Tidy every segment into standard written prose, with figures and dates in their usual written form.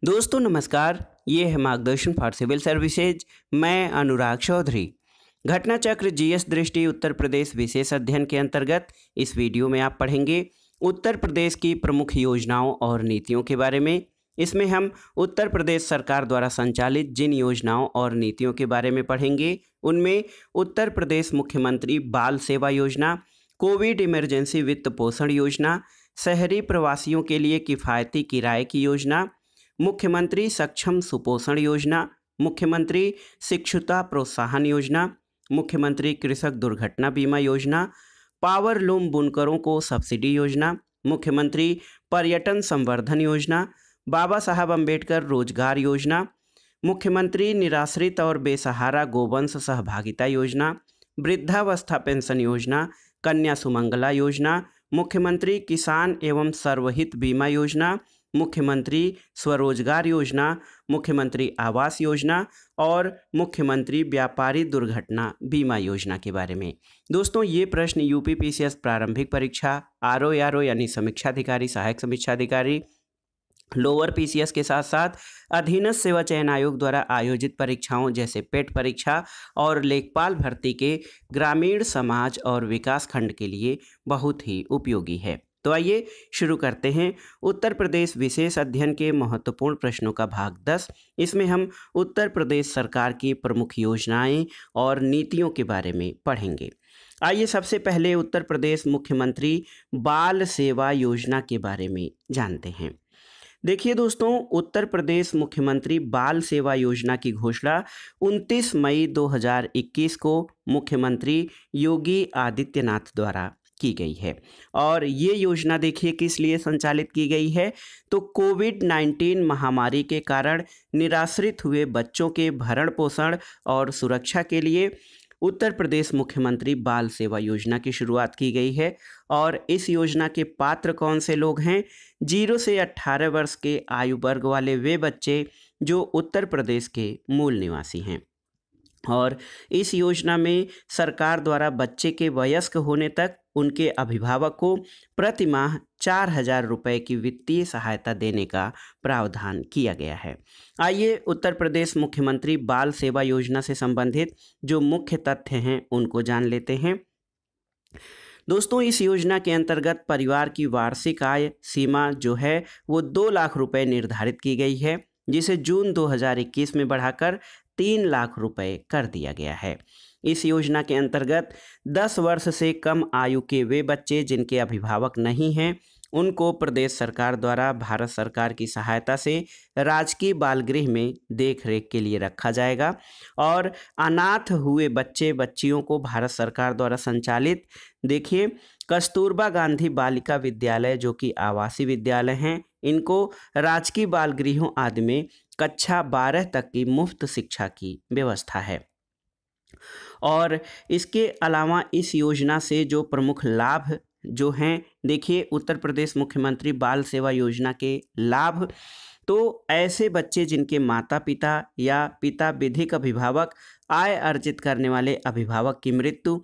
दोस्तों नमस्कार। ये है मार्गदर्शन फॉर सिविल सर्विसेज। मैं अनुराग चौधरी। घटना चक्र जीएस दृष्टि उत्तर प्रदेश विशेष अध्ययन के अंतर्गत इस वीडियो में आप पढ़ेंगे उत्तर प्रदेश की प्रमुख योजनाओं और नीतियों के बारे में। इसमें हम उत्तर प्रदेश सरकार द्वारा संचालित जिन योजनाओं और नीतियों के बारे में पढ़ेंगे उनमें उत्तर प्रदेश मुख्यमंत्री बाल सेवा योजना, कोविड इमरजेंसी वित्त पोषण योजना, शहरी प्रवासियों के लिए किफ़ायती किराए की योजना, मुख्यमंत्री सक्षम सुपोषण योजना, मुख्यमंत्री शिक्षुता प्रोत्साहन योजना, मुख्यमंत्री कृषक दुर्घटना बीमा योजना, पावर लूम बुनकरों को सब्सिडी योजना, मुख्यमंत्री पर्यटन संवर्धन योजना, बाबा साहब अम्बेडकर रोजगार योजना, मुख्यमंत्री निराश्रित और बेसहारा गोवंश सहभागिता योजना, वृद्धावस्था पेंशन योजना, कन्या सुमंगला योजना, मुख्यमंत्री किसान एवं सर्वहित बीमा योजना, मुख्यमंत्री स्वरोजगार योजना, मुख्यमंत्री आवास योजना और मुख्यमंत्री व्यापारी दुर्घटना बीमा योजना के बारे में। दोस्तों ये प्रश्न यूपी पीसीएस प्रारंभिक परीक्षा, आरओ यानी समीक्षा अधिकारी, सहायक समीक्षा अधिकारी, लोअर पीसीएस के साथ साथ अधीनस्थ सेवा चयन आयोग द्वारा आयोजित परीक्षाओं जैसे पेट परीक्षा और लेखपाल भर्ती के ग्रामीण समाज और विकास खंड के लिए बहुत ही उपयोगी है। तो आइए शुरू करते हैं उत्तर प्रदेश विशेष अध्ययन के महत्वपूर्ण प्रश्नों का भाग 10। इसमें हम उत्तर प्रदेश सरकार की प्रमुख योजनाएं और नीतियों के बारे में पढ़ेंगे। आइए सबसे पहले उत्तर प्रदेश मुख्यमंत्री बाल सेवा योजना के बारे में जानते हैं। देखिए दोस्तों, उत्तर प्रदेश मुख्यमंत्री बाल सेवा योजना की घोषणा 29 मई 2021 को मुख्यमंत्री योगी आदित्यनाथ द्वारा की गई है। और ये योजना देखिए किस लिए संचालित की गई है, तो कोविड-19 महामारी के कारण निराश्रित हुए बच्चों के भरण पोषण और सुरक्षा के लिए उत्तर प्रदेश मुख्यमंत्री बाल सेवा योजना की शुरुआत की गई है। और इस योजना के पात्र कौन से लोग हैं? 0 से 18 वर्ष के आयु वर्ग वाले वे बच्चे जो उत्तर प्रदेश के मूल निवासी हैं। और इस योजना में सरकार द्वारा बच्चे के वयस्क होने तक उनके अभिभावक को प्रति माह 4,000 रुपये की वित्तीय सहायता देने का प्रावधान किया गया है। आइए उत्तर प्रदेश मुख्यमंत्री बाल सेवा योजना से संबंधित जो मुख्य तथ्य हैं उनको जान लेते हैं। दोस्तों इस योजना के अंतर्गत परिवार की वार्षिक आय सीमा जो है वो 2 लाख रुपए निर्धारित की गई है, जिसे जून 2021 में बढ़ाकर 3 लाख रुपए कर दिया गया है। इस योजना के अंतर्गत 10 वर्ष से कम आयु के वे बच्चे जिनके अभिभावक नहीं हैं उनको प्रदेश सरकार द्वारा भारत सरकार की सहायता से राजकीय बाल गृह में देखरेख के लिए रखा जाएगा। और अनाथ हुए बच्चे बच्चियों को भारत सरकार द्वारा संचालित देखिए कस्तूरबा गांधी बालिका विद्यालय जो कि आवासीय विद्यालय हैं, इनको राजकीय बाल गृहों आदि में कक्षा 12 तक की मुफ्त शिक्षा की व्यवस्था है। और इसके अलावा इस योजना से जो प्रमुख लाभ जो हैं, देखिए उत्तर प्रदेश मुख्यमंत्री बाल सेवा योजना के लाभ, तो ऐसे बच्चे जिनके माता पिता या पिता विधिक अभिभावक आय अर्जित करने वाले अभिभावक की मृत्यु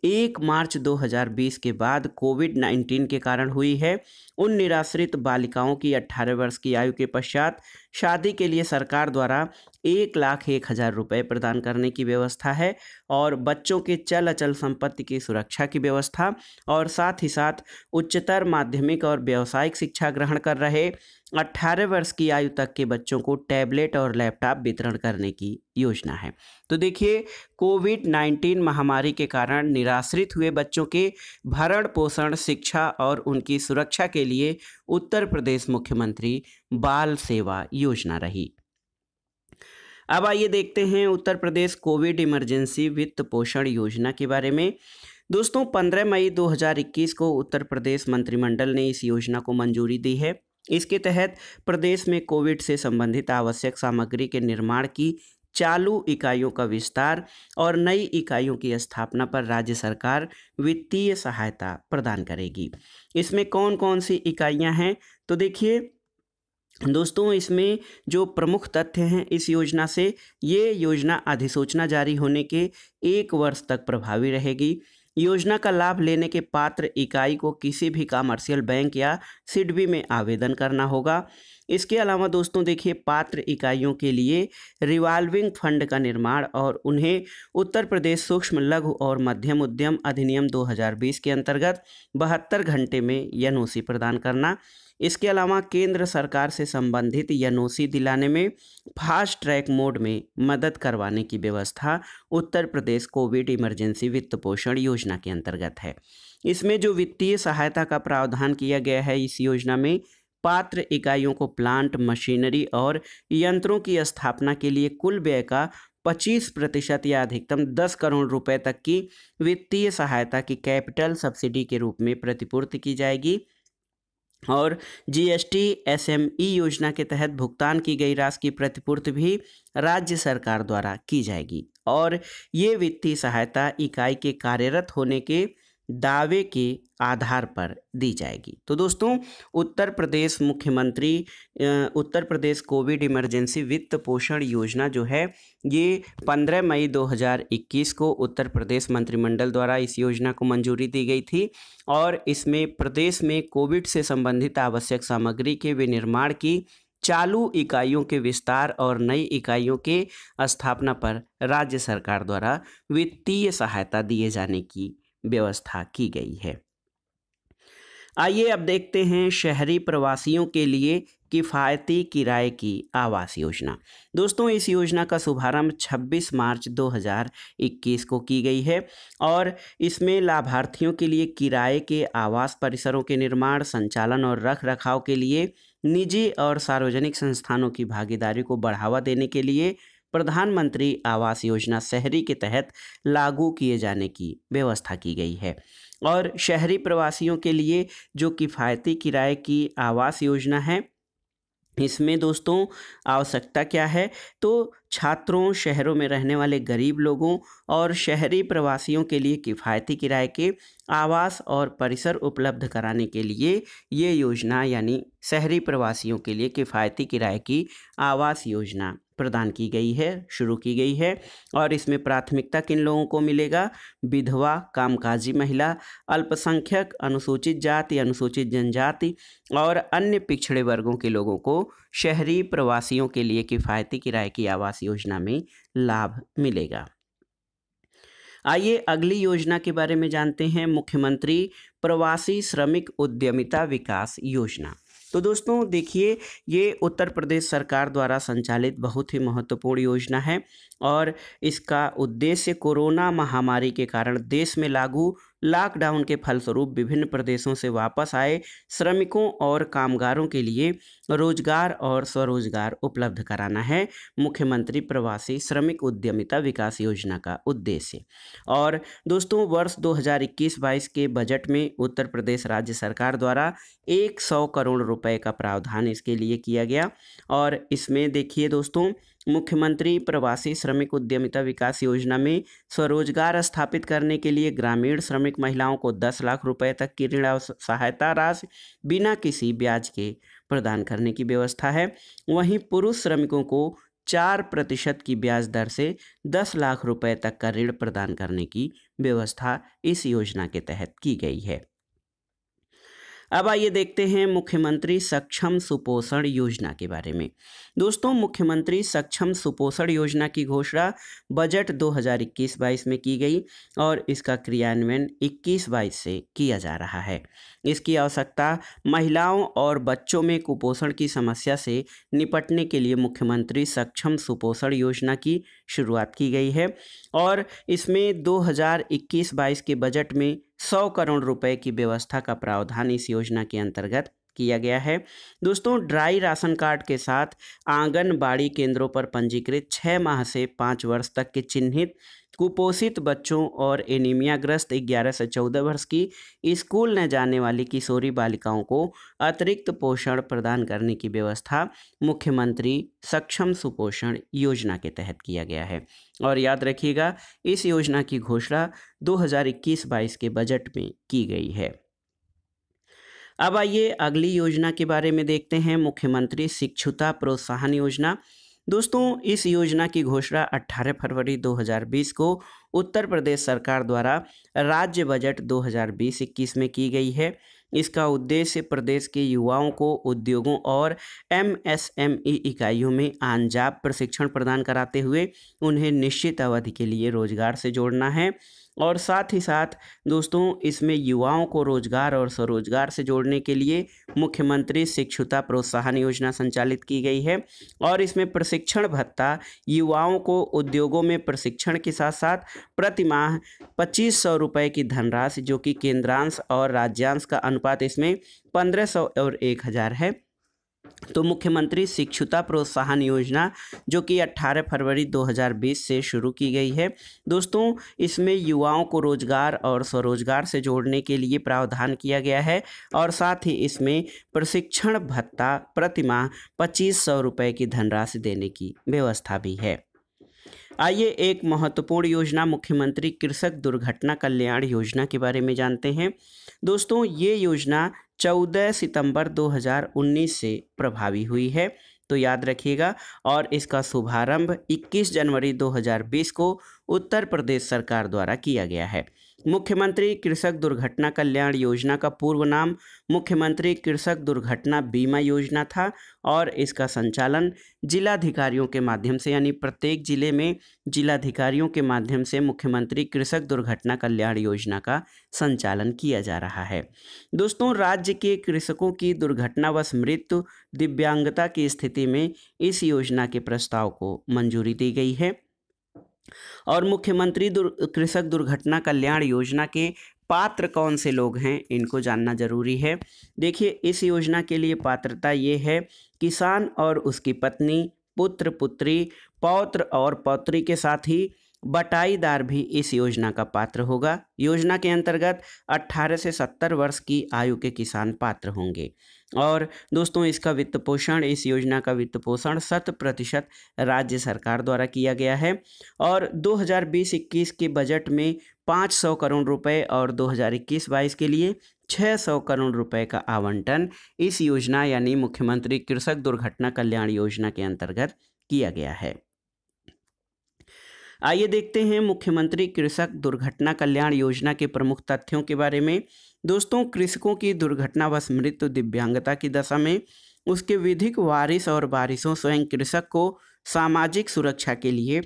1 मार्च 2020 के बाद कोविड-19 के कारण हुई है, उन निराश्रित बालिकाओं की 18 वर्ष की आयु के पश्चात शादी के लिए सरकार द्वारा 1,01,000 रुपये प्रदान करने की व्यवस्था है। और बच्चों के चल अचल संपत्ति की सुरक्षा की व्यवस्था और साथ ही साथ उच्चतर माध्यमिक और व्यावसायिक शिक्षा ग्रहण कर रहे 18 वर्ष की आयु तक के बच्चों को टैबलेट और लैपटॉप वितरण करने की योजना है। तो देखिए कोविड-19 महामारी के कारण निराश्रित हुए बच्चों के भरण पोषण, शिक्षा और उनकी सुरक्षा के लिए उत्तर प्रदेश मुख्यमंत्री बाल सेवा योजना रही। अब आइए देखते हैं उत्तर प्रदेश कोविड इमरजेंसी वित्त पोषण योजना के बारे में। दोस्तों 15 मई 2021 को उत्तर प्रदेश मंत्रिमंडल ने इस योजना को मंजूरी दी है। इसके तहत प्रदेश में कोविड से संबंधित आवश्यक सामग्री के निर्माण की चालू इकाइयों का विस्तार और नई इकाइयों की स्थापना पर राज्य सरकार वित्तीय सहायता प्रदान करेगी। इसमें कौन कौन सी इकाइयां हैं, तो देखिए दोस्तों इसमें जो प्रमुख तथ्य हैं इस योजना से, ये योजना अधिसूचना जारी होने के 1 वर्ष तक प्रभावी रहेगी। योजना का लाभ लेने के पात्र इकाई को किसी भी कमर्शियल बैंक या सिडबी में आवेदन करना होगा। इसके अलावा दोस्तों देखिए, पात्र इकाइयों के लिए रिवॉल्विंग फंड का निर्माण और उन्हें उत्तर प्रदेश सूक्ष्म लघु और मध्यम उद्यम अधिनियम 2020 के अंतर्गत 72 घंटे में एनओसी प्रदान करना। इसके अलावा केंद्र सरकार से संबंधित एनओसी दिलाने में फास्ट ट्रैक मोड में मदद करवाने की व्यवस्था उत्तर प्रदेश कोविड इमरजेंसी वित्त पोषण योजना के अंतर्गत है। इसमें जो वित्तीय सहायता का प्रावधान किया गया है, इस योजना में पात्र इकाइयों को प्लांट, मशीनरी और यंत्रों की स्थापना के लिए कुल व्यय का 25% या अधिकतम 10 करोड़ रुपए तक की वित्तीय सहायता की कैपिटल सब्सिडी के रूप में प्रतिपूर्ति की जाएगी। और जीएसटी एसएमई योजना के तहत भुगतान की गई राशि की प्रतिपूर्ति भी राज्य सरकार द्वारा की जाएगी और ये वित्तीय सहायता इकाई के कार्यरत होने के दावे के आधार पर दी जाएगी। तो दोस्तों, उत्तर प्रदेश कोविड इमरजेंसी वित्त पोषण योजना जो है, ये 15 मई 2021 को उत्तर प्रदेश मंत्रिमंडल द्वारा इस योजना को मंजूरी दी गई थी और इसमें प्रदेश में कोविड से संबंधित आवश्यक सामग्री के विनिर्माण की चालू इकाइयों के विस्तार और नई इकाइयों के स्थापना पर राज्य सरकार द्वारा वित्तीय सहायता दिए जाने की व्यवस्था की गई है। आइए अब देखते हैं शहरी प्रवासियों के लिए किफ़ायती किराए की आवास योजना। दोस्तों, इस योजना का शुभारंभ 26 मार्च 2021 को की गई है और इसमें लाभार्थियों के लिए किराए के आवास परिसरों के निर्माण, संचालन और रख रखाव के लिए निजी और सार्वजनिक संस्थानों की भागीदारी को बढ़ावा देने के लिए प्रधानमंत्री आवास योजना शहरी के तहत लागू किए जाने की व्यवस्था की गई है। और शहरी प्रवासियों के लिए जो किफ़ायती किराए की आवास योजना है, इसमें दोस्तों आवश्यकता क्या है, तो छात्रों, शहरों में रहने वाले गरीब लोगों और शहरी प्रवासियों के लिए किफ़ायती किराए के आवास और परिसर उपलब्ध कराने के लिए ये योजना यानी शहरी प्रवासियों के लिए किफ़ायती किराए की आवास योजना प्रदान की गई है, शुरू की गई है। और इसमें प्राथमिकता किन लोगों को मिलेगा? विधवा, कामकाजी महिला, अल्पसंख्यक, अनुसूचित जाति, अनुसूचित जनजाति और अन्य पिछड़े वर्गों के लोगों को शहरी प्रवासियों के लिए किफ़ायती किराए की आवास योजना में लाभ मिलेगा। आइए अगली योजना के बारे में जानते हैं, मुख्यमंत्री प्रवासी श्रमिक उद्यमिता विकास योजना। तो दोस्तों देखिए, ये उत्तर प्रदेश सरकार द्वारा संचालित बहुत ही महत्वपूर्ण योजना है और इसका उद्देश्य कोरोना महामारी के कारण देश में लागू लॉकडाउन के फलस्वरूप विभिन्न प्रदेशों से वापस आए श्रमिकों और कामगारों के लिए रोजगार और स्वरोजगार उपलब्ध कराना है मुख्यमंत्री प्रवासी श्रमिक उद्यमिता विकास योजना का उद्देश्य। और दोस्तों, वर्ष 2021-22 के बजट में उत्तर प्रदेश राज्य सरकार द्वारा 100 करोड़ रुपए का प्रावधान इसके लिए किया गया और इसमें देखिए दोस्तों, मुख्यमंत्री प्रवासी श्रमिक उद्यमिता विकास योजना में स्वरोजगार स्थापित करने के लिए ग्रामीण श्रमिक महिलाओं को 10 लाख रुपए तक की ऋण सहायता राशि बिना किसी ब्याज के प्रदान करने की व्यवस्था है। वहीं पुरुष श्रमिकों को 4% की ब्याज दर से 10 लाख रुपए तक का ऋण प्रदान करने की व्यवस्था इस योजना के तहत की गई है। अब आइए देखते हैं मुख्यमंत्री सक्षम सुपोषण योजना के बारे में। दोस्तों, मुख्यमंत्री सक्षम सुपोषण योजना की घोषणा बजट 2021-22 में की गई और इसका क्रियान्वयन 21-22 से किया जा रहा है। इसकी आवश्यकता महिलाओं और बच्चों में कुपोषण की समस्या से निपटने के लिए मुख्यमंत्री सक्षम सुपोषण योजना की शुरुआत की गई है और इसमें 2021-22 के बजट में 100 करोड़ रुपए की व्यवस्था का प्रावधान इस योजना के अंतर्गत किया गया है। दोस्तों, ड्राई राशन कार्ड के साथ आंगनबाड़ी केंद्रों पर पंजीकृत 6 माह से 5 वर्ष तक के चिन्हित कुपोषित बच्चों और एनीमियाग्रस्त 11 से 14 वर्ष की स्कूल न जाने वाली किशोरी बालिकाओं को अतिरिक्त पोषण प्रदान करने की व्यवस्था मुख्यमंत्री सक्षम सुपोषण योजना के तहत किया गया है। और याद रखिएगा, इस योजना की घोषणा 2021-22 के बजट में की गई है। अब आइए अगली योजना के बारे में देखते हैं, मुख्यमंत्री शिक्षुता प्रोत्साहन योजना। दोस्तों, इस योजना की घोषणा 18 फरवरी 2020 को उत्तर प्रदेश सरकार द्वारा राज्य बजट 2020-21 में की गई है। इसका उद्देश्य प्रदेश के युवाओं को उद्योगों और MSME इकाइयों में ऑन जॉब प्रशिक्षण प्रदान कराते हुए उन्हें निश्चित अवधि के लिए रोजगार से जोड़ना है। और साथ ही साथ दोस्तों इसमें युवाओं को रोजगार और स्वरोजगार से जोड़ने के लिए मुख्यमंत्री शिक्षुता प्रोत्साहन योजना संचालित की गई है। और इसमें प्रशिक्षण भत्ता युवाओं को उद्योगों में प्रशिक्षण के साथ साथ प्रति माह 2500 रुपये की धनराशि, जो कि केंद्रांश और राज्यांश का अनुपात इसमें 1500 और 1000 है। तो मुख्यमंत्री शिक्षुता प्रोत्साहन योजना जो कि 18 फरवरी 2020 से शुरू की गई है दोस्तों, इसमें युवाओं को रोजगार और स्वरोजगार से जोड़ने के लिए प्रावधान किया गया है। और साथ ही इसमें प्रशिक्षण भत्ता प्रति माह 2500 रुपये की धनराशि देने की व्यवस्था भी है। आइए एक महत्वपूर्ण योजना मुख्यमंत्री कृषक दुर्घटना कल्याण योजना के बारे में जानते हैं। दोस्तों ये योजना 14 सितंबर 2019 से प्रभावी हुई है, तो याद रखिएगा। और इसका शुभारंभ 21 जनवरी 2020 को उत्तर प्रदेश सरकार द्वारा किया गया है। मुख्यमंत्री कृषक दुर्घटना कल्याण योजना का पूर्व नाम मुख्यमंत्री कृषक दुर्घटना बीमा योजना था। और इसका संचालन जिलाधिकारियों के माध्यम से, यानी प्रत्येक जिले में जिलाधिकारियों के माध्यम से मुख्यमंत्री कृषक दुर्घटना कल्याण योजना का संचालन किया जा रहा है। दोस्तों राज्य के कृषकों की दुर्घटनावश मृत्यु, दिव्यांगता की स्थिति में इस योजना के प्रस्ताव को मंजूरी दी गई है। और मुख्यमंत्री कृषक दुर्घटना कल्याण योजना के पात्र कौन से लोग हैं, इनको जानना जरूरी है। देखिए इस योजना के लिए पात्रता ये है, किसान और उसकी पत्नी, पुत्र पुत्री, पौत्र और पौत्री के साथ ही बटाईदार भी इस योजना का पात्र होगा। योजना के अंतर्गत 18 से 70 वर्ष की आयु के किसान पात्र होंगे। और दोस्तों इसका वित्त पोषण, इस योजना का वित्त पोषण 100% राज्य सरकार द्वारा किया गया है। और 2020-21 के बजट में 500 करोड़ रुपए और 2021-22 के लिए 600 करोड़ रुपए का आवंटन इस योजना यानी मुख्यमंत्री कृषक दुर्घटना कल्याण योजना के अंतर्गत किया गया है। आइए देखते हैं मुख्यमंत्री कृषक दुर्घटना कल्याण योजना के प्रमुख तथ्यों के बारे में। दोस्तों कृषकों की दुर्घटनावश मृत्यु, दिव्यांगता की दशा में उसके विधिक वारिस और वारिसों स्वयं कृषक को सामाजिक सुरक्षा के लिए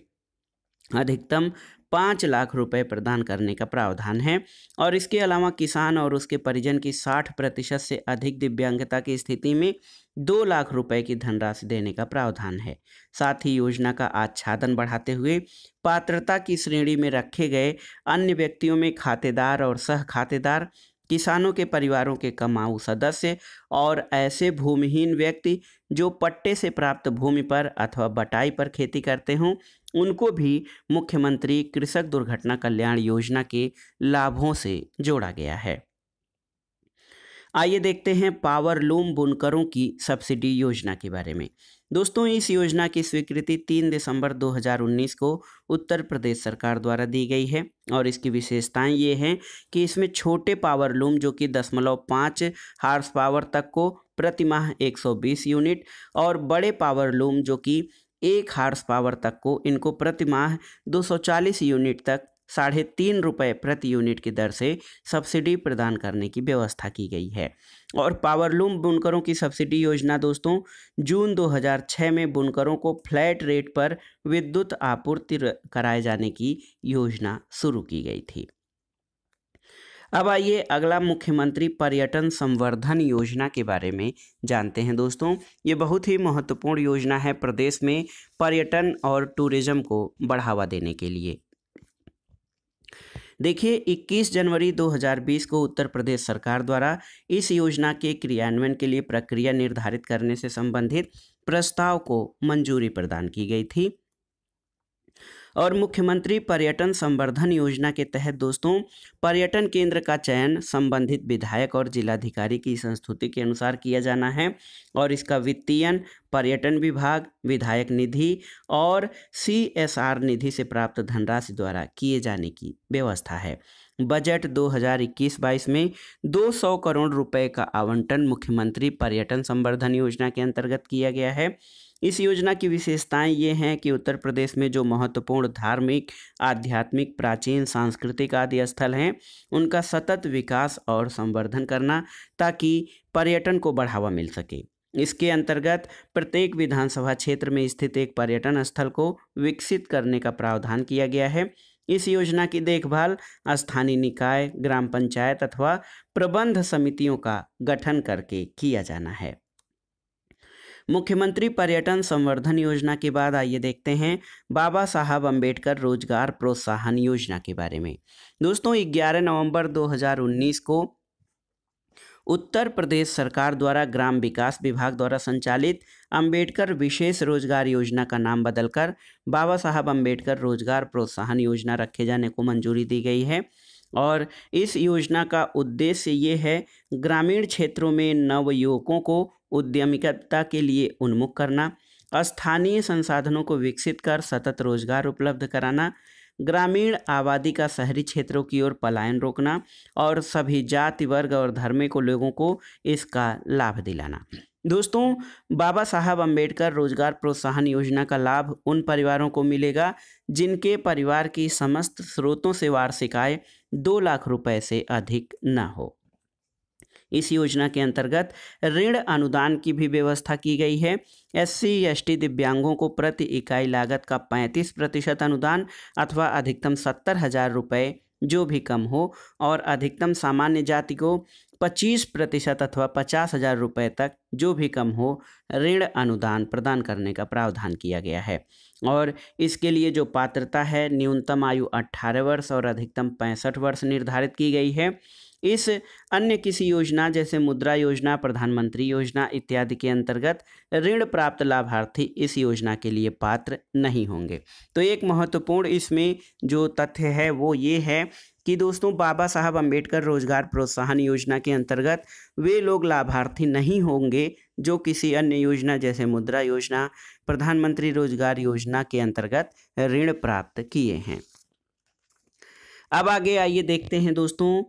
अधिकतम 5 लाख रुपए प्रदान करने का प्रावधान है। और इसके अलावा किसान और उसके परिजन की 60% से अधिक दिव्यांगता की स्थिति में 2 लाख रुपए की धनराशि देने का प्रावधान है। साथ ही योजना का आच्छादन बढ़ाते हुए पात्रता की श्रेणी में रखे गए अन्य व्यक्तियों में खातेदार और सह खातेदार, किसानों के परिवारों के कमाऊ सदस्य और ऐसे भूमिहीन व्यक्ति जो पट्टे से प्राप्त भूमि पर अथवा बटाई पर खेती करते हों, उनको भी मुख्यमंत्री कृषक दुर्घटना कल्याण योजना के लाभों से जोड़ा गया है। आइए देखते हैं पावर लूम बुनकरों की सब्सिडी योजना के बारे में। दोस्तों इस योजना की स्वीकृति 3 दिसंबर 2019 को उत्तर प्रदेश सरकार द्वारा दी गई है। और इसकी विशेषताएं ये हैं कि इसमें छोटे पावर लूम जो कि 0.5 हार्स पावर तक को प्रति माह 120 यूनिट और बड़े पावर लूम जो कि 1 हार्स पावर तक को, इनको प्रति माह 240 यूनिट तक 3.5 रुपये प्रति यूनिट की दर से सब्सिडी प्रदान करने की व्यवस्था की गई है। और पावरलूम बुनकरों की सब्सिडी योजना दोस्तों जून 2006 में बुनकरों को फ्लैट रेट पर विद्युत आपूर्ति कराए जाने की योजना शुरू की गई थी। अब आइए अगला मुख्यमंत्री पर्यटन संवर्धन योजना के बारे में जानते हैं। दोस्तों ये बहुत ही महत्वपूर्ण योजना है प्रदेश में पर्यटन और टूरिज्म को बढ़ावा देने के लिए। देखिए 21 जनवरी 2020 को उत्तर प्रदेश सरकार द्वारा इस योजना के क्रियान्वयन के लिए प्रक्रिया निर्धारित करने से संबंधित प्रस्ताव को मंजूरी प्रदान की गई थी। और मुख्यमंत्री पर्यटन संवर्धन योजना के तहत दोस्तों पर्यटन केंद्र का चयन संबंधित विधायक और जिलाधिकारी की संस्तुति के अनुसार किया जाना है। और इसका वित्तीयन पर्यटन विभाग, विधायक निधि और CSR निधि से प्राप्त धनराशि द्वारा किए जाने की व्यवस्था है। बजट 2021-22 में 200 करोड़ रुपए का आवंटन मुख्यमंत्री पर्यटन संवर्धन योजना के अंतर्गत किया गया है। इस योजना की विशेषताएं ये हैं कि उत्तर प्रदेश में जो महत्वपूर्ण धार्मिक, आध्यात्मिक, प्राचीन, सांस्कृतिक आदि स्थल हैं, उनका सतत विकास और संवर्धन करना ताकि पर्यटन को बढ़ावा मिल सके। इसके अंतर्गत प्रत्येक विधानसभा क्षेत्र में स्थित एक पर्यटन स्थल को विकसित करने का प्रावधान किया गया है। इस योजना की देखभाल स्थानीय निकाय, ग्राम पंचायत अथवा प्रबंध समितियों का गठन करके किया जाना है। मुख्यमंत्री पर्यटन संवर्धन योजना के बाद आइए देखते हैं बाबा साहब अम्बेडकर रोजगार प्रोत्साहन योजना के बारे में। दोस्तों 11 नवंबर 2019 को उत्तर प्रदेश सरकार द्वारा ग्राम विकास विभाग द्वारा संचालित अंबेडकर विशेष रोजगार योजना का नाम बदलकर बाबा साहब अम्बेडकर रोजगार प्रोत्साहन योजना रखे जाने को मंजूरी दी गई है। और इस योजना का उद्देश्य ये है ग्रामीण क्षेत्रों में नवयुवकों को उद्यमिता के लिए उन्मुख करना, स्थानीय संसाधनों को विकसित कर सतत रोजगार उपलब्ध कराना, ग्रामीण आबादी का शहरी क्षेत्रों की ओर पलायन रोकना और सभी जाति, वर्ग और धर्म को लोगों को इसका लाभ दिलाना। दोस्तों बाबा साहब अम्बेडकर रोजगार प्रोत्साहन योजना का लाभ उन परिवारों को मिलेगा जिनके परिवार की समस्त स्रोतों से वार्षिक आय 2 लाख रुपए से अधिक न हो। इस योजना के अंतर्गत ऋण अनुदान की भी व्यवस्था की गई है। SC/ST दिव्यांगों को प्रति इकाई लागत का 35% अनुदान अथवा अधिकतम 70,000 रुपये जो भी कम हो और अधिकतम सामान्य जाति को 25% अथवा 50,000 रुपये तक जो भी कम हो ऋण अनुदान प्रदान करने का प्रावधान किया गया है। और इसके लिए जो पात्रता है न्यूनतम आयु 18 वर्ष और अधिकतम 65 वर्ष निर्धारित की गई है। इस अन्य किसी योजना जैसे मुद्रा योजना, प्रधानमंत्री योजना इत्यादि के अंतर्गत ऋण प्राप्त लाभार्थी इस योजना के लिए पात्र नहीं होंगे। तो एक महत्वपूर्ण इसमें जो तथ्य है वो ये है कि दोस्तों बाबा साहब अम्बेडकर रोजगार प्रोत्साहन योजना के अंतर्गत वे लोग लाभार्थी नहीं होंगे जो किसी अन्य योजना जैसे मुद्रा योजना, प्रधानमंत्री रोजगार योजना के अंतर्गत ऋण प्राप्त किए हैं। अब आगे आइए देखते हैं दोस्तों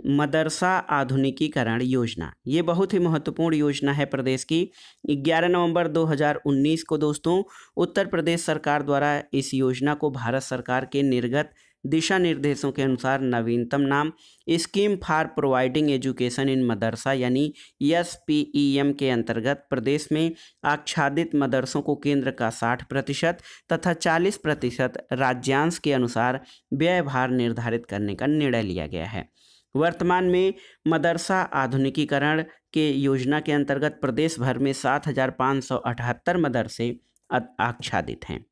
मदरसा आधुनिकीकरण योजना। ये बहुत ही महत्वपूर्ण योजना है प्रदेश की। 11 नवंबर 2019 को दोस्तों उत्तर प्रदेश सरकार द्वारा इस योजना को भारत सरकार के निर्गत दिशा निर्देशों के अनुसार नवीनतम नाम scheme for providing education in madrasa यानी SPEM के अंतर्गत प्रदेश में आच्छादित मदरसों को केंद्र का 60% तथा 40% राज्यांश के अनुसार व्ययभार निर्धारित करने का निर्णय लिया गया है। वर्तमान में मदरसा आधुनिकीकरण के योजना के अंतर्गत प्रदेश भर में 7,578 मदरसे आच्छादित हैं।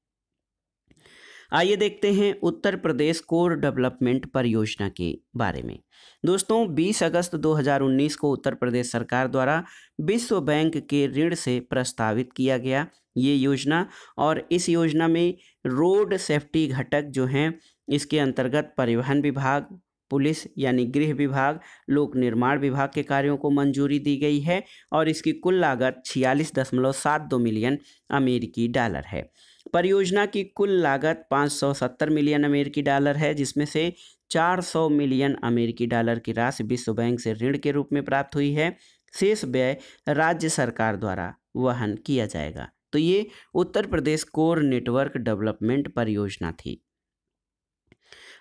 आइए देखते हैं उत्तर प्रदेश कोर डेवलपमेंट परियोजना के बारे में। दोस्तों 20 अगस्त 2019 को उत्तर प्रदेश सरकार द्वारा विश्व बैंक के ऋण से प्रस्तावित किया गया ये योजना, और इस योजना में रोड सेफ्टी घटक जो हैं इसके अंतर्गत परिवहन विभाग, पुलिस यानी गृह विभाग, लोक निर्माण विभाग के कार्यों को मंजूरी दी गई है और इसकी कुल लागत 46.72 मिलियन अमेरिकी डॉलर है। परियोजना की कुल लागत 570 मिलियन अमेरिकी डॉलर है, जिसमें से 400 मिलियन अमेरिकी डॉलर की राशि विश्व बैंक से ऋण के रूप में प्राप्त हुई है। शेष व्यय राज्य सरकार द्वारा वहन किया जाएगा। तो ये Uttar Pradesh core network development परियोजना थी।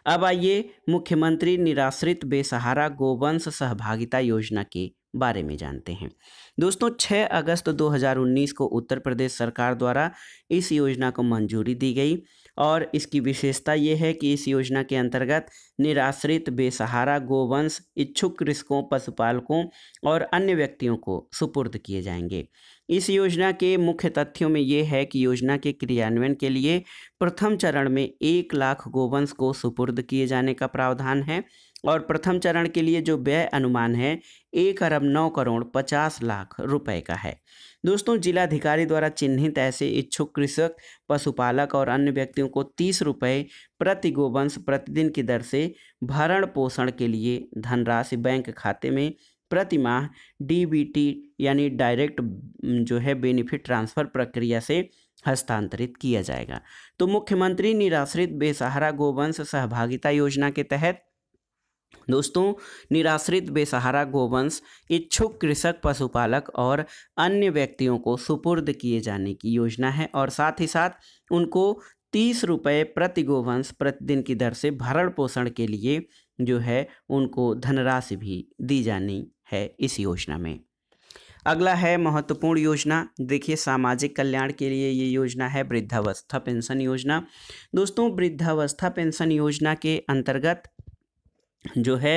अब आइए मुख्यमंत्री निराश्रित बेसहारा गोवंश सहभागिता योजना के बारे में जानते हैं। दोस्तों 6 अगस्त 2019 को उत्तर प्रदेश सरकार द्वारा इस योजना को मंजूरी दी गई और इसकी विशेषता ये है कि इस योजना के अंतर्गत निराश्रित बेसहारा गोवंश इच्छुक कृषकों, पशुपालकों और अन्य व्यक्तियों को सुपुर्द किए जाएंगे। इस योजना के मुख्य तथ्यों में ये है कि योजना के क्रियान्वयन के लिए प्रथम चरण में 1 लाख गोवंश को सुपुर्द किए जाने का प्रावधान है और प्रथम चरण के लिए जो व्यय अनुमान है 1,09,50,00,000 रुपए का है। दोस्तों जिलाधिकारी द्वारा चिन्हित ऐसे इच्छुक कृषक, पशुपालक और अन्य व्यक्तियों को 30 रुपये प्रति गोवंश प्रतिदिन की दर से भरण पोषण के लिए धनराशि बैंक खाते में प्रति माह DBT यानी डायरेक्ट जो है बेनिफिट ट्रांसफ़र प्रक्रिया से हस्तांतरित किया जाएगा। तो मुख्यमंत्री निराश्रित बेसहारा गोवंश सहभागिता योजना के तहत दोस्तों, निराश्रित बेसहारा गोवंश इच्छुक कृषक, पशुपालक और अन्य व्यक्तियों को सुपुर्द किए जाने की योजना है और साथ ही साथ उनको 30 रुपये प्रति गोवंश प्रतिदिन की दर से भरण पोषण के लिए जो है उनको धनराशि भी दी जानी है इस योजना में। अगला है महत्वपूर्ण योजना, देखिए सामाजिक कल्याण के लिए ये योजना है वृद्धावस्था पेंशन योजना। दोस्तों, वृद्धावस्था पेंशन योजना के अंतर्गत जो है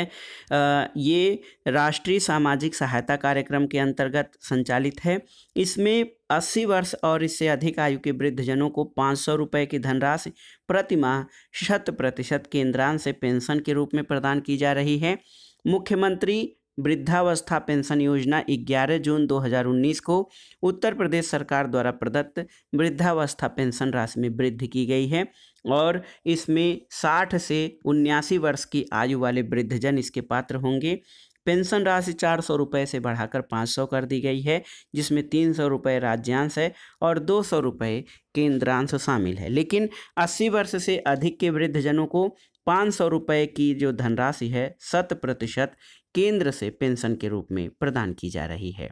ये राष्ट्रीय सामाजिक सहायता कार्यक्रम के अंतर्गत संचालित है। इसमें 80 वर्ष और इससे अधिक आयु के वृद्धजनों को 500 रुपये की धनराशि प्रति माह 100% केंद्रांश से पेंशन के रूप में प्रदान की जा रही है। मुख्यमंत्री वृद्धावस्था पेंशन योजना 11 जून 2019 को उत्तर प्रदेश सरकार द्वारा प्रदत्त वृद्धावस्था पेंशन राशि में वृद्धि की गई है और इसमें 60 से 79 वर्ष की आयु वाले वृद्धजन इसके पात्र होंगे। पेंशन राशि 400 रुपये से बढ़ाकर 500 कर दी गई है, जिसमें 300 रुपये राज्यांश है और 200 रुपये केंद्रांश शामिल है। लेकिन 80 वर्ष से अधिक के वृद्धजनों को 500 रुपये की जो धनराशि है 100% केंद्र से पेंशन के रूप में प्रदान की जा रही है।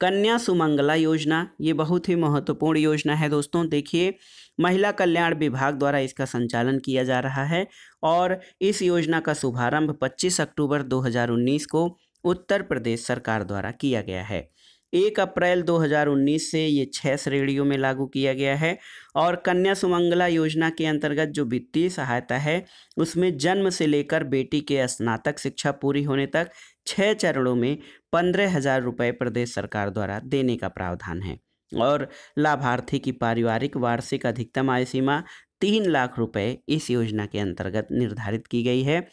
कन्या सुमंगला योजना, ये बहुत ही महत्वपूर्ण योजना है दोस्तों। देखिए, महिला कल्याण विभाग द्वारा इसका संचालन किया जा रहा है और इस योजना का शुभारंभ 25 अक्टूबर 2019 को उत्तर प्रदेश सरकार द्वारा किया गया है। 1 अप्रैल 2019 से ये 6 श्रेणियों में लागू किया गया है और कन्या सुमंगला योजना के अंतर्गत जो वित्तीय सहायता है उसमें जन्म से लेकर बेटी के स्नातक शिक्षा पूरी होने तक 6 चरणों में 15,000 रुपये प्रदेश सरकार द्वारा देने का प्रावधान है और लाभार्थी की पारिवारिक वार्षिक अधिकतम आय सीमा 3 लाख रुपये इस योजना के अंतर्गत निर्धारित की गई है।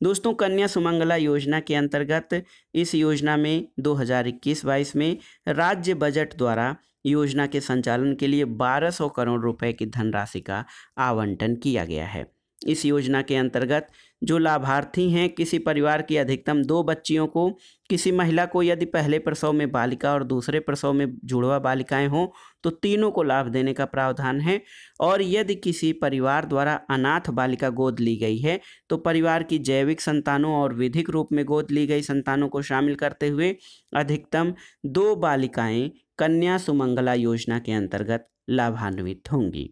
दोस्तों, कन्या सुमंगला योजना के अंतर्गत इस योजना में 2021-22 में राज्य बजट द्वारा योजना के संचालन के लिए 1200 करोड़ रुपए की धनराशि का आवंटन किया गया है। इस योजना के अंतर्गत जो लाभार्थी हैं, किसी परिवार की अधिकतम 2 बच्चियों को, किसी महिला को यदि पहले प्रसव में बालिका और दूसरे प्रसव में जुड़वा बालिकाएं हों तो तीनों को लाभ देने का प्रावधान है और यदि किसी परिवार द्वारा अनाथ बालिका गोद ली गई है तो परिवार की जैविक संतानों और विधिक रूप में गोद ली गई संतानों को शामिल करते हुए अधिकतम 2 बालिकाएं कन्या सुमंगला योजना के अंतर्गत लाभान्वित होंगी।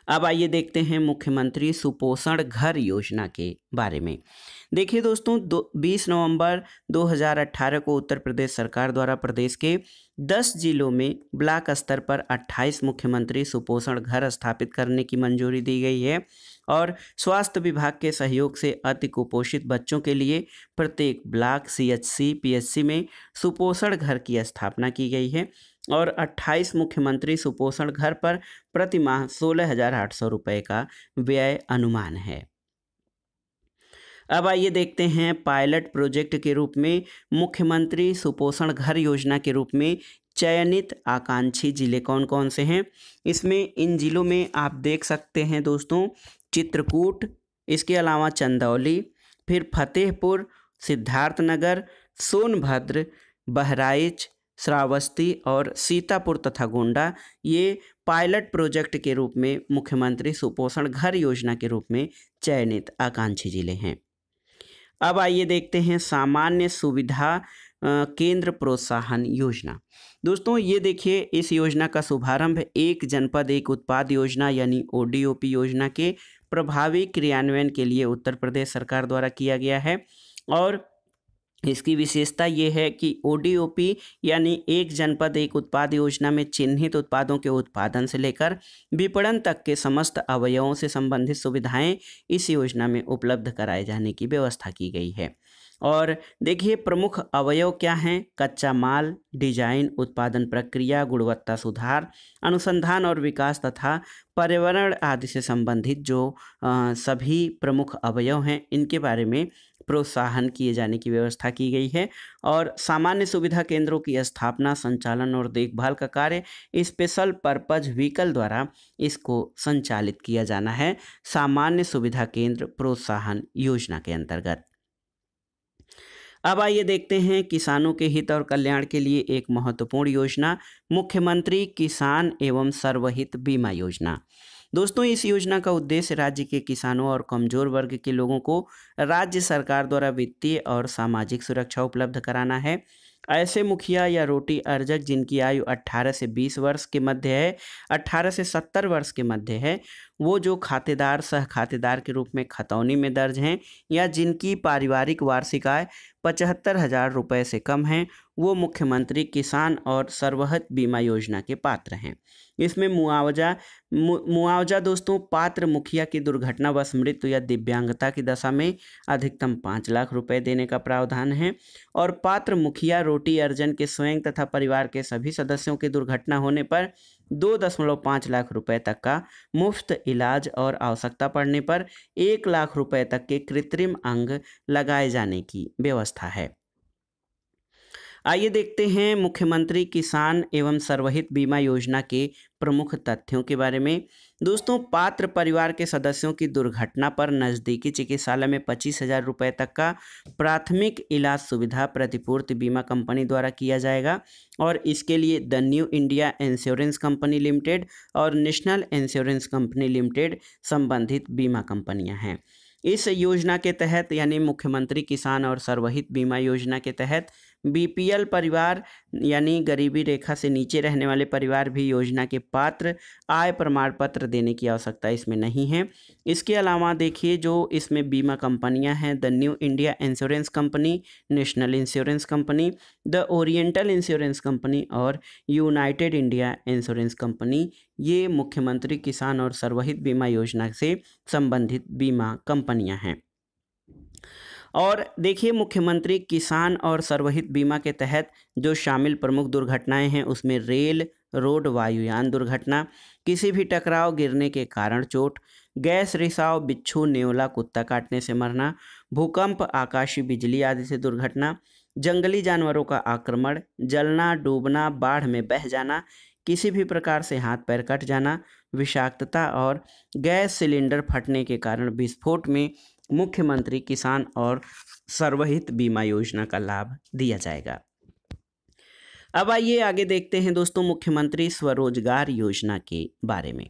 अब आइए देखते हैं मुख्यमंत्री सुपोषण घर योजना के बारे में। देखिए दोस्तों, 20 नवंबर 2018 को उत्तर प्रदेश सरकार द्वारा प्रदेश के 10 जिलों में ब्लॉक स्तर पर 28 मुख्यमंत्री सुपोषण घर स्थापित करने की मंजूरी दी गई है और स्वास्थ्य विभाग के सहयोग से अति कुपोषित बच्चों के लिए प्रत्येक ब्लॉक CHC PHC में सुपोषण घर की स्थापना की गई है और 28 मुख्यमंत्री सुपोषण घर पर प्रति माह 16,800 रुपये का व्यय अनुमान है। अब आइए देखते हैं पायलट प्रोजेक्ट के रूप में मुख्यमंत्री सुपोषण घर योजना के रूप में चयनित आकांक्षी जिले कौन कौन से हैं। इसमें इन जिलों में आप देख सकते हैं दोस्तों, चित्रकूट, इसके अलावा चंदौली, फिर फतेहपुर, सिद्धार्थनगर, सोनभद्र, बहराइच, श्रावस्ती और सीतापुर तथा गोंडा ये पायलट प्रोजेक्ट के रूप में मुख्यमंत्री सुपोषण घर योजना के रूप में चयनित आकांक्षी जिले हैं। अब आइए देखते हैं सामान्य सुविधा केंद्र प्रोत्साहन योजना। दोस्तों, ये देखिए, इस योजना का शुभारंभ एक जनपद एक उत्पाद योजना यानी ODOP योजना के प्रभावी क्रियान्वयन के लिए उत्तर प्रदेश सरकार द्वारा किया गया है और इसकी विशेषता ये है कि ODOP यानी एक जनपद एक उत्पाद योजना में चिन्हित उत्पादों के उत्पादन से लेकर विपणन तक के समस्त अवयवों से संबंधित सुविधाएं इस योजना में उपलब्ध कराए जाने की व्यवस्था की गई है। और देखिए, प्रमुख अवयव क्या हैं? कच्चा माल, डिजाइन, उत्पादन प्रक्रिया, गुणवत्ता सुधार, अनुसंधान और विकास तथा पर्यावरण आदि से संबंधित जो सभी प्रमुख अवयव हैं इनके बारे में प्रोत्साहन किए जाने की व्यवस्था की गई है और सामान्य सुविधा केंद्रों की स्थापना, संचालन और देखभाल का कार्य स्पेशल पर्पज व्हीकल द्वारा इसको संचालित किया जाना है सामान्य सुविधा केंद्र प्रोत्साहन योजना के अंतर्गत। अब आइए देखते हैं किसानों के हित और कल्याण के लिए एक महत्वपूर्ण योजना, मुख्यमंत्री किसान एवं सर्वहित बीमा योजना। दोस्तों इस योजना का उद्देश्य राज्य के किसानों और कमजोर वर्ग के लोगों को राज्य सरकार द्वारा वित्तीय और सामाजिक सुरक्षा उपलब्ध कराना है। ऐसे मुखिया या रोटी अर्जक जिनकी आयु 18 से 20 वर्ष के मध्य है, 18 से 70 वर्ष के मध्य है, वो जो खातेदार सह खातेदार के रूप में खतौनी में दर्ज हैं या जिनकी पारिवारिक वार्षिक आय 75,000 रुपये से कम है, वो मुख्यमंत्री किसान और सर्वहत बीमा योजना के पात्र हैं। इसमें मुआवजा दोस्तों पात्र मुखिया की दुर्घटनावश मृत्यु या दिव्यांगता की दशा में अधिकतम 5 लाख रुपए देने का प्रावधान है और पात्र मुखिया रोटी अर्जन के स्वयं तथा परिवार के सभी सदस्यों की दुर्घटना होने पर 2.5 लाख रुपए तक का मुफ्त इलाज और आवश्यकता पड़ने पर 1 लाख रुपए तक के कृत्रिम अंग लगाए जाने की व्यवस्था है। आइए देखते हैं मुख्यमंत्री किसान एवं सर्वहित बीमा योजना के प्रमुख तथ्यों के बारे में। दोस्तों पात्र परिवार के सदस्यों की दुर्घटना पर नज़दीकी चिकित्सालय में 25,000 रुपये तक का प्राथमिक इलाज सुविधा प्रतिपूर्ति बीमा कंपनी द्वारा किया जाएगा और इसके लिए the new India insurance company limited और नेशनल इंश्योरेंस कंपनी लिमिटेड संबंधित बीमा कंपनियां हैं। इस योजना के तहत यानी मुख्यमंत्री किसान और सर्वहित बीमा योजना के तहत बीपीएल परिवार यानी गरीबी रेखा से नीचे रहने वाले परिवार भी योजना के पात्र आय प्रमाण पत्र देने की आवश्यकता इसमें नहीं है। इसके अलावा देखिए जो इसमें बीमा कंपनियां हैं the new India insurance company, national insurance company, the oriental insurance company और यूनाइटेड इंडिया इंश्योरेंस कंपनी, ये मुख्यमंत्री किसान और सर्वहित बीमा योजना से संबंधित बीमा कंपनियां हैं। और देखिए मुख्यमंत्री किसान और सर्वहित बीमा के तहत जो शामिल प्रमुख दुर्घटनाएं हैं उसमें रेल, रोड, वायुयान दुर्घटना, किसी भी टकराव गिरने के कारण चोट, गैस रिसाव, बिच्छू, नेवला, कुत्ता काटने से मरना, भूकंप, आकाशीय बिजली आदि से दुर्घटना, जंगली जानवरों का आक्रमण, जलना, डूबना, बाढ़ में बह जाना, किसी भी प्रकार से हाथ पैर कट जाना, विषाक्तता और गैस सिलेंडर फटने के कारण विस्फोट में मुख्यमंत्री किसान और सर्वहित बीमा योजना का लाभ दिया जाएगा। अब आइए आगे देखते हैं दोस्तों मुख्यमंत्री स्वरोजगार योजना के बारे में।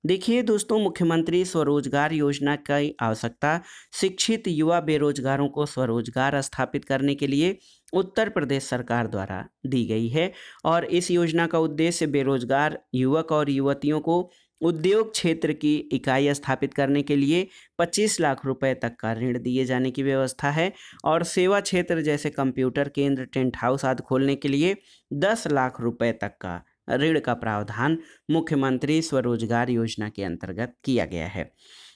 देखिए दोस्तों मुख्यमंत्री स्वरोजगार योजना की आवश्यकता शिक्षित युवा बेरोजगारों को स्वरोजगार स्थापित करने के लिए उत्तर प्रदेश सरकार द्वारा दी गई है और इस योजना का उद्देश्य बेरोजगार युवक और युवतियों को उद्योग क्षेत्र की इकाई स्थापित करने के लिए 25 लाख रुपए तक का ऋण दिए जाने की व्यवस्था है और सेवा क्षेत्र जैसे कंप्यूटर केंद्र, टेंट हाउस आदि खोलने के लिए 10 लाख रुपए तक का ऋण का प्रावधान मुख्यमंत्री स्वरोजगार योजना के अंतर्गत किया गया है।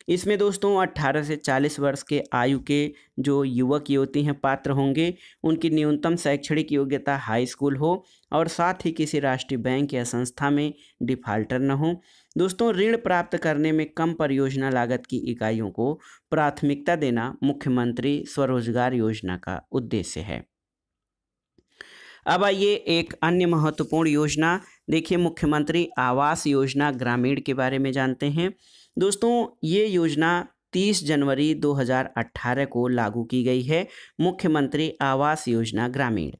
इसमें दोस्तों 18 से 40 वर्ष के आयु के जो युवक युवती हैं पात्र होंगे, उनकी न्यूनतम शैक्षणिक योग्यता हाई स्कूल हो और साथ ही किसी राष्ट्रीय बैंक या संस्था में डिफाल्टर न हो। दोस्तों ऋण प्राप्त करने में कम परियोजना लागत की इकाइयों को प्राथमिकता देना मुख्यमंत्री स्वरोजगार योजना का उद्देश्य है। अब आइए एक अन्य महत्वपूर्ण योजना देखिए मुख्यमंत्री आवास योजना ग्रामीण के बारे में जानते हैं। दोस्तों ये योजना 30 जनवरी 2018 को लागू की गई है, मुख्यमंत्री आवास योजना ग्रामीण।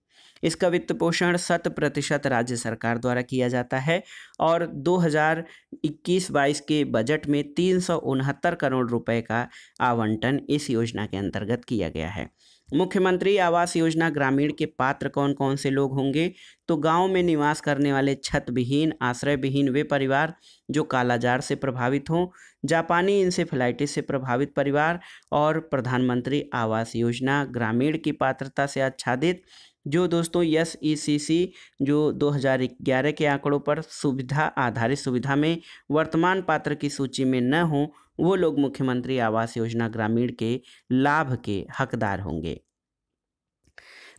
इसका वित्त पोषण 100% राज्य सरकार द्वारा किया जाता है और 2021-22 के बजट में 369 करोड़ रुपए का आवंटन इस योजना के अंतर्गत किया गया है। मुख्यमंत्री आवास योजना ग्रामीण के पात्र कौन कौन से लोग होंगे, तो गांव में निवास करने वाले छत विहीन, आश्रय विहीन वे परिवार जो कालाजार से प्रभावित हों, जापानी इंसेफेलाइटिस से प्रभावित परिवार और प्रधानमंत्री आवास योजना ग्रामीण की पात्रता से आच्छादित जो दोस्तों SECC जो 2011 के आंकड़ों पर सुविधा आधारित सुविधा में वर्तमान पात्र की सूची में न हो, वो लोग मुख्यमंत्री आवास योजना ग्रामीण के लाभ के हकदार होंगे।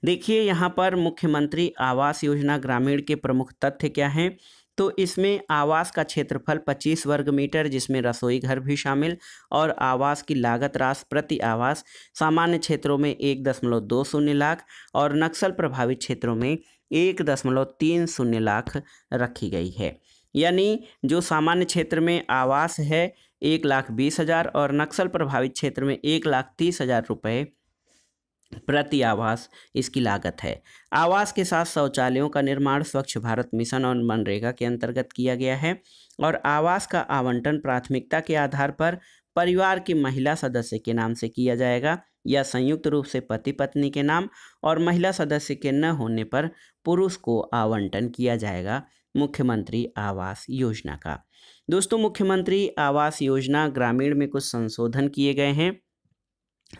देखिए यहाँ पर मुख्यमंत्री आवास योजना ग्रामीण के प्रमुख तथ्य क्या हैं, तो इसमें आवास का क्षेत्रफल 25 वर्ग मीटर जिसमें रसोई घर भी शामिल और आवास की लागत राशि प्रति आवास सामान्य क्षेत्रों में 1.20 लाख और नक्सल प्रभावित क्षेत्रों में 1.30 लाख रखी गई है। यानी जो सामान्य क्षेत्र में आवास है 1,20,000 और नक्सल प्रभावित क्षेत्र में 1,30,000 रुपये प्रति आवास इसकी लागत है। आवास के साथ शौचालयों का निर्माण स्वच्छ भारत मिशन और मनरेगा के अंतर्गत किया गया है और आवास का आवंटन प्राथमिकता के आधार पर परिवार की महिला सदस्य के नाम से किया जाएगा या संयुक्त रूप से पति पत्नी के नाम और महिला सदस्य के न होने पर पुरुष को आवंटन किया जाएगा मुख्यमंत्री आवास योजना का। दोस्तों, मुख्यमंत्री आवास योजना ग्रामीण में कुछ संशोधन किए गए हैं।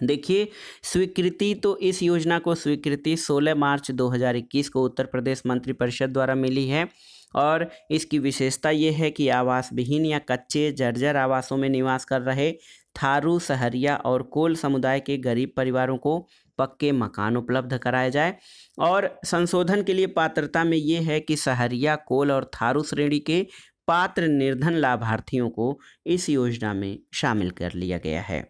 देखिए, स्वीकृति तो इस योजना को स्वीकृति 16 मार्च 2021 को उत्तर प्रदेश मंत्रिपरिषद द्वारा मिली है और इसकी विशेषता ये है कि आवास विहीन या कच्चे जर्जर आवासों में निवास कर रहे थारू, सहरिया और कोल समुदाय के गरीब परिवारों को पक्के मकान उपलब्ध कराए जाए। और संशोधन के लिए पात्रता में ये है कि सहरिया, कोल और थारू श्रेणी के पात्र निर्धन लाभार्थियों को इस योजना में शामिल कर लिया गया है।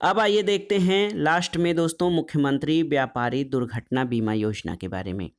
अब आइए देखते हैं लास्ट में दोस्तों मुख्यमंत्री व्यापारी दुर्घटना बीमा योजना के बारे में।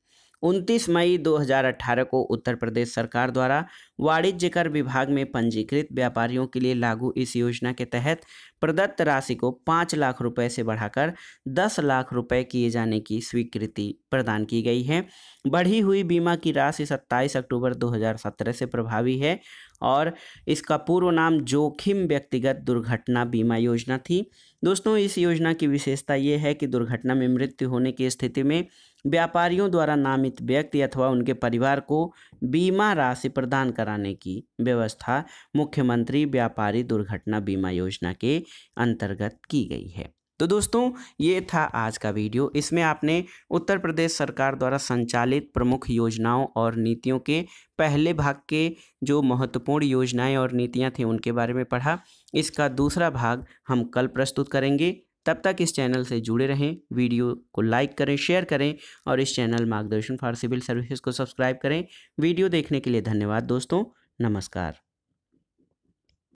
29 मई 2018 को उत्तर प्रदेश सरकार द्वारा वाणिज्य कर विभाग में पंजीकृत व्यापारियों के लिए लागू इस योजना के तहत प्रदत्त राशि को 5 लाख रुपए से बढ़ाकर 10 लाख रुपए किए जाने की स्वीकृति प्रदान की गई है। बढ़ी हुई बीमा की राशि 27 अक्टूबर 2017 से प्रभावी है और इसका पूर्व नाम जोखिम व्यक्तिगत दुर्घटना बीमा योजना थी। दोस्तों, इस योजना की विशेषता ये है कि दुर्घटना में मृत्यु होने की स्थिति में व्यापारियों द्वारा नामित व्यक्ति अथवा उनके परिवार को बीमा राशि प्रदान कराने की व्यवस्था मुख्यमंत्री व्यापारी दुर्घटना बीमा योजना के अंतर्गत की गई है। तो दोस्तों, ये था आज का वीडियो। इसमें आपने उत्तर प्रदेश सरकार द्वारा संचालित प्रमुख योजनाओं और नीतियों के पहले भाग के जो महत्वपूर्ण योजनाएं और नीतियां थी उनके बारे में पढ़ा। इसका दूसरा भाग हम कल प्रस्तुत करेंगे। तब तक इस चैनल से जुड़े रहें, वीडियो को लाइक करें, शेयर करें और इस चैनल मार्गदर्शन फॉर सिविल सर्विसेज को सब्सक्राइब करें। वीडियो देखने के लिए धन्यवाद दोस्तों। नमस्कार।